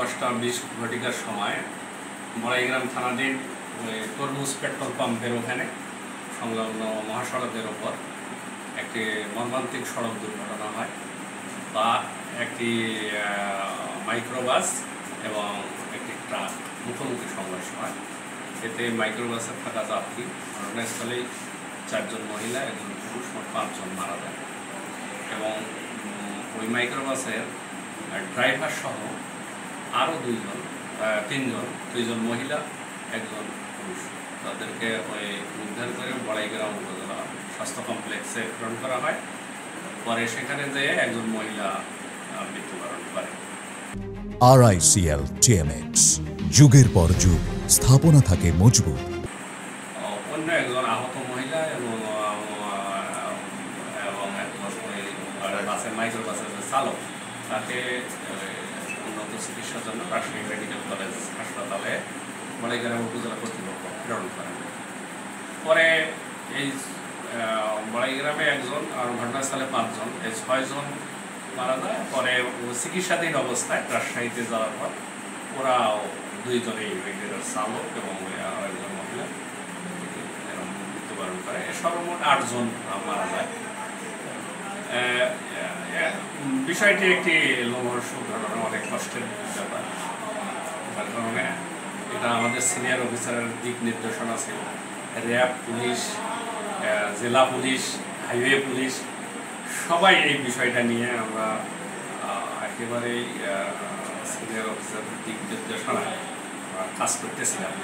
10টা 20 ঘটিকার সময় বড়াইগ্রাম থানাধীন তরমুজ পেট্রোল পাম্পের ওখানে সংলগ্ন মহাসড়কের ওপর একটি মর্মান্তিক সড়ক দুর্ঘটনা হয় বা একটি মাইক্রোবাস এবং একটি ট্রাক মুখোমুখি সংঘর্ষ হয়। এতে মাইক্রোবাসে থাকা যাত্রী ঘটনাস্থলেই 4 জন মহিলা 1 জন পুরুষ মোট 5 জন মারা যায় এবং ওই মাইক্রোবাসের ড্রাইভার সহ আরও 2 জন মহিলা 1 জন পুরুষ তাদেরকে ওই উদ্ধার করে বড়াইগ্রাম উপজেলা স্বাস্থ্য কমপ্লেক্সে প্রেরণ করা হয়। পরে সেখানে যেয়ে 1 জন মহিলা মৃত্যুবরণ করে। RICL TMX যুগের পর যুগ স্থাপনা থাকে মজবুত। অন্য 1 জন আহত মহিলা এবং মাইক্রোবাসের চালক তাকে উন্নত চিকিৎসার জন্য রাজশাহী মেডিকেল কলেজ হাসপাতালে বড়াইগ্রাম উপজেলা কর্তৃপক্ষ প্রেরণ করেন। পরে এই বড়াইগ্রামে 1 জন আর ঘটনাস্থলে 5 জন, এই 6 জন মারা যায়। পরে চিকিৎসাধীন অবস্থায় রাজশাহীতে যাওয়ার পর ওরাও 2 জনেই চালক এবং 1 জন মহিলা মৃত্যুবরণ করে। সর্বমোট 8 জন মারা যায়। বিষয়টি একটি লোমহর্ষক ঘটনা, অনেক কষ্টের ব্যাপার। তার কারণে এটা আমাদের সিনিয়র অফিসারের দিক নির্দেশনা ছিল। র্যাব, পুলিশ, জেলা পুলিশ, হাইওয়ে পুলিশ সবাই এই বিষয়টা নিয়ে আমরা একেবারেই সিনিয়র অফিসারের দিক নির্দেশনায় কাজ করতেছিলাম।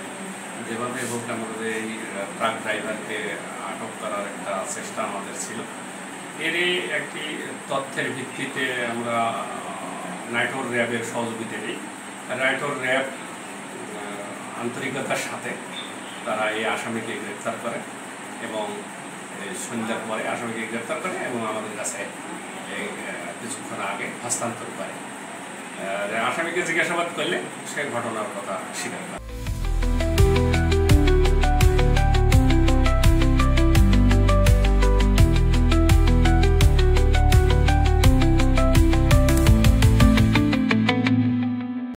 যেভাবে হোক আমাদের এই ট্রাক ড্রাইভারকে আটক করার একটা চেষ্টা আমাদের ছিল। এরই একটি তথ্যের ভিত্তিতে আমরা নাটোর র্যাবের সহযোগিতা নিই। নাটোর র্যাব আন্তরিকতার সাথে তারা এই আসামিকে গ্রেপ্তার করে এবং সন্ধ্যার পরে আসামিকে গ্রেপ্তার করে এবং আমাদের কাছে কিছুক্ষণ আগে হস্তান্তর করে। আসামিকে জিজ্ঞাসাবাদ করলে সে ঘটনার কথা স্বীকার করে।